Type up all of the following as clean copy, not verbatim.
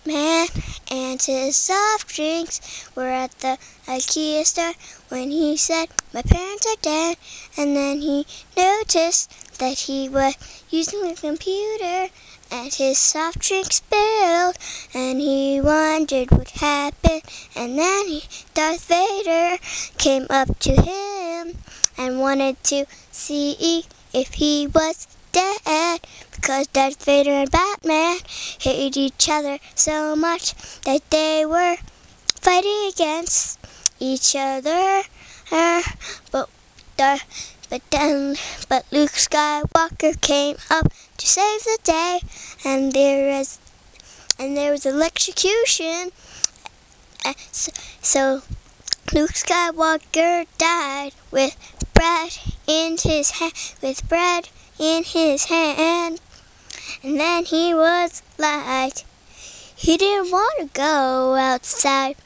Batman and his soft drinks were at the IKEA store when he said, "My parents are dead." And then he noticed that he was using the computer and his soft drink spilled, and he wondered what happened. And then Darth Vader came up to him and wanted to see if he was dead, because Darth Vader and Batman hated each other so much that they were fighting against each other. But Luke Skywalker came up to save the day, and there was electrocution. So Luke Skywalker died with bread in his hand, and then he was like, he didn't want to go outside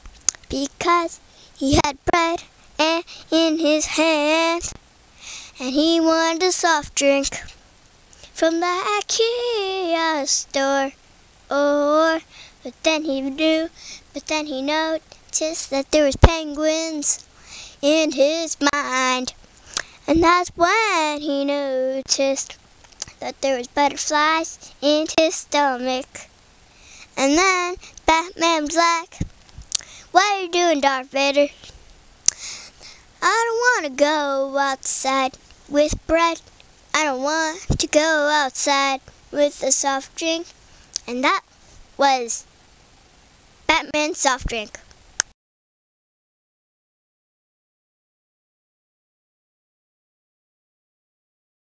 because he had bread in his hand, and he wanted a soft drink from the IKEA store. But then he noticed that there was penguins in his mind, and that's when he noticed that there was butterflies in his stomach. And then Batman was like, "What are you doing, Darth Vader? I don't want to go outside with bread. I don't want to go outside with a soft drink." And that was Batman's soft drink.